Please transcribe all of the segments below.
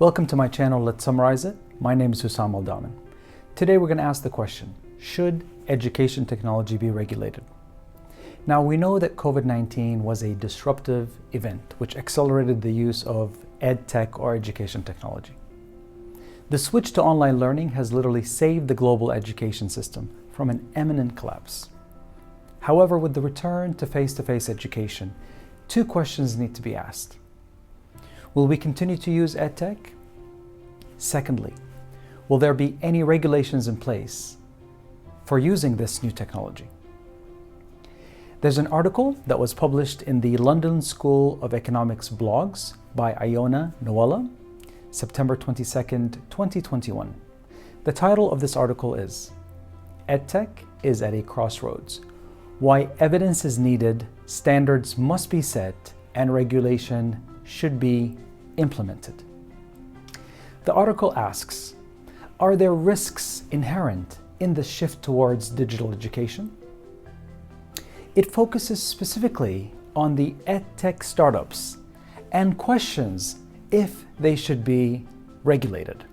Welcome to my channel, Let's Summarize It. My name is Hussam Al-Daman. Today we're going to ask the question, should education technology be regulated? Now we know that COVID-19 was a disruptive event which accelerated the use of Edtech or education technology. The switch to online learning has literally saved the global education system from an imminent collapse. However, with the return to face-to-face education, two questions need to be asked. Will we continue to use Edtech? Secondly, will there be any regulations in place for using this new technology? There's an article that was published in the London School of Economics blogs by Iona Noella, September 22nd, 2021. The title of this article is Edtech is at a crossroads. Why evidence is needed, standards must be set, and regulation should be implemented. The article asks, are there risks inherent in the shift towards digital education? It focuses specifically on the Edtech startups and questions if they should be regulated.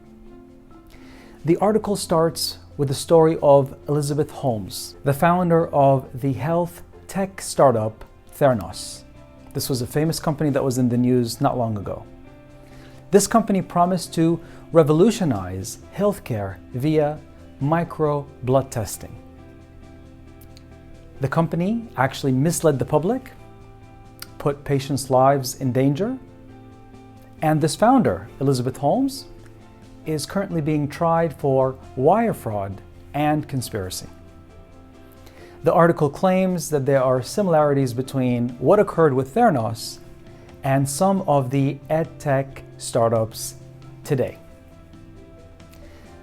The article starts with the story of Elizabeth Holmes, the founder of the health tech startup Theranos. This was a famous company that was in the news not long ago. This company promised to revolutionize healthcare via micro blood testing. The company actually misled the public, put patients' lives in danger, and this founder, Elizabeth Holmes, is currently being tried for wire fraud and conspiracy. The article claims that there are similarities between what occurred with Theranos and some of the Edtech startups today.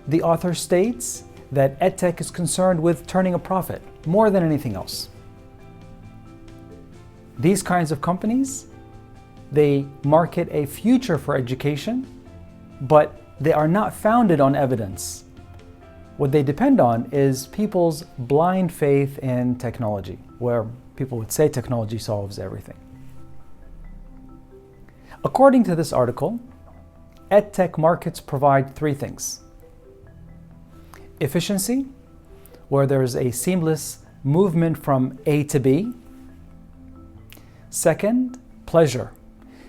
The author states that Edtech is concerned with turning a profit more than anything else. These kinds of companies, they market a future for education, but they are not founded on evidence. What they depend on is people's blind faith in technology, where people would say technology solves everything. According to this article, Edtech markets provide three things. Efficiency, where there is a seamless movement from A to B. Second, pleasure.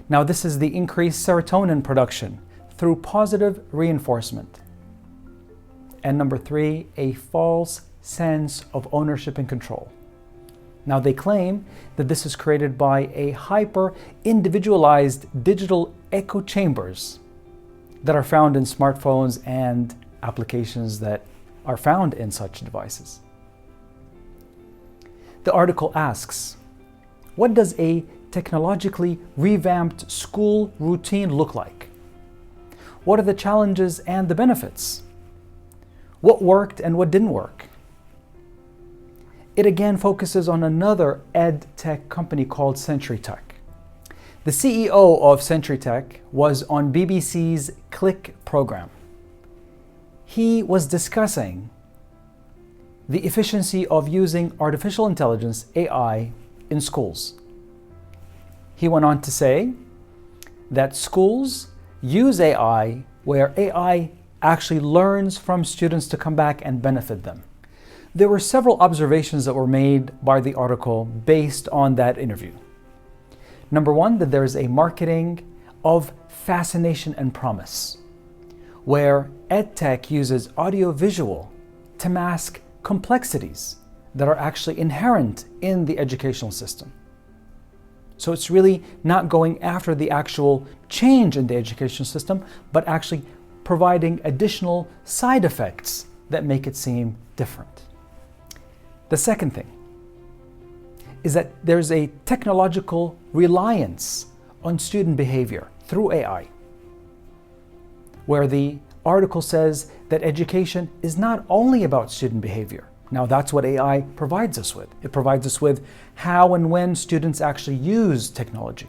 Now this is the increased serotonin production through positive reinforcement. And number three, a false sense of ownership and control. Now they claim that this is created by a hyper-individualized digital echo chambers that are found in smartphones and applications that are found in such devices. The article asks, what does a technologically revamped school routine look like? What are the challenges and the benefits? What worked and what didn't work? It again focuses on another Edtech company called CenturyTech. The CEO of CenturyTech was on BBC's Click program. He was discussing the efficiency of using artificial intelligence, AI, in schools. He went on to say that schools use AI where AI actually learns from students to come back and benefit them. There were several observations that were made by the article based on that interview. Number one, that there is a marketing of fascination and promise, where Edtech uses audio-visual to mask complexities that are actually inherent in the educational system. So it's really not going after the actual change in the educational system, but actually providing additional side effects that make it seem different. The second thing is that there's a technological reliance on student behavior through AI, where the article says that education is not only about student behavior. Now that's what AI provides us with. It provides us with how and when students actually use technology.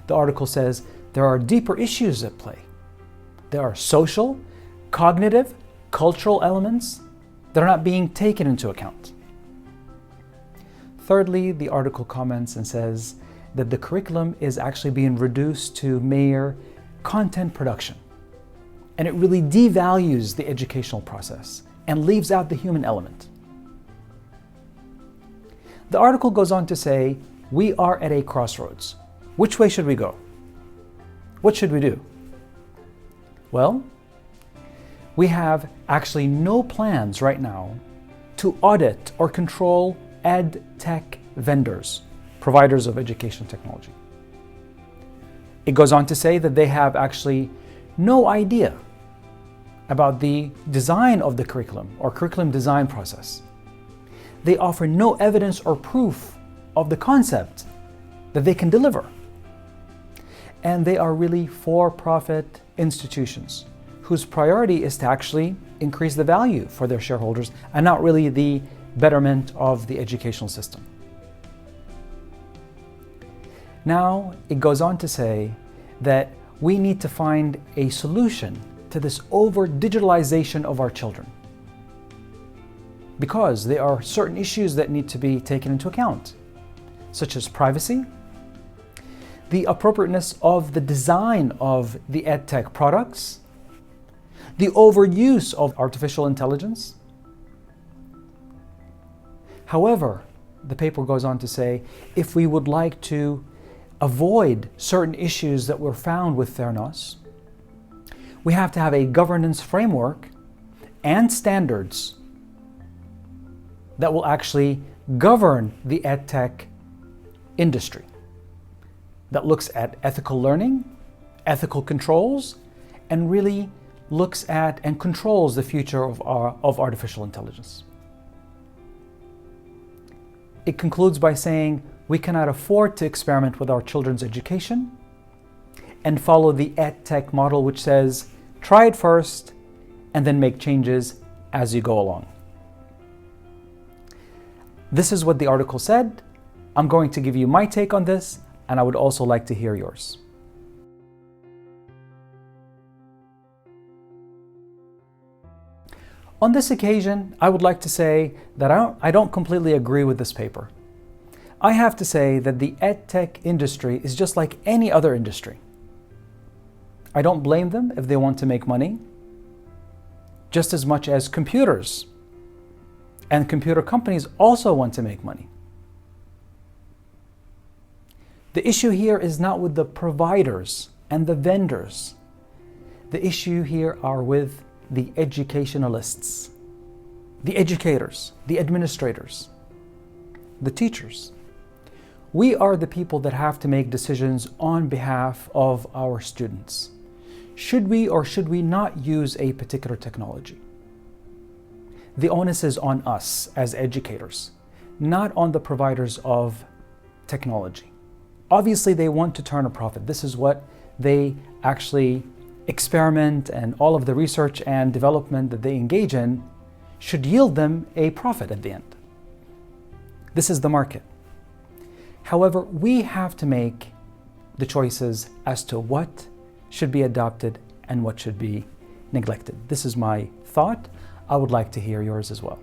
The article says there are deeper issues at play. There are social, cognitive, cultural elements that are not being taken into account. Thirdly, the article comments and says that the curriculum is actually being reduced to mere content production. And it really devalues the educational process and leaves out the human element. The article goes on to say, we are at a crossroads. Which way should we go? What should we do? Well, we have actually no plans right now to audit or control Edtech vendors, providers of education technology. It goes on to say that they have actually no idea about the design of the curriculum or curriculum design process. They offer no evidence or proof of the concept that they can deliver. And they are really for-profit institutions whose priority is to actually increase the value for their shareholders and not really the betterment of the educational system. Now, it goes on to say that we need to find a solution to this over-digitalization of our children, because there are certain issues that need to be taken into account, such as privacy, the appropriateness of the design of the EdTech products, the overuse of artificial intelligence. However, the paper goes on to say, if we would like to avoid certain issues that were found with Theranos, we have to have a governance framework and standards that will actually govern the EdTech industry, that looks at ethical learning, ethical controls, and really looks at and controls the future of artificial intelligence. It concludes by saying we cannot afford to experiment with our children's education and follow the EdTech model, which says try it first and then make changes as you go along. This is what the article said. I'm going to give you my take on this, and I would also like to hear yours. On this occasion, I would like to say that I don't completely agree with this paper. I have to say that the EdTech industry is just like any other industry. I don't blame them if they want to make money, just as much as computers and computer companies also want to make money. The issue here is not with the providers and the vendors. The issue here are with the educationalists, the educators, the administrators, the teachers. We are the people that have to make decisions on behalf of our students. Should we or should we not use a particular technology? The onus is on us as educators, not on the providers of technology. Obviously, they want to turn a profit. This is what they actually experiment, and all of the research and development that they engage in should yield them a profit at the end. This is the market. However, we have to make the choices as to what should be adopted and what should be neglected. This is my thought. I would like to hear yours as well.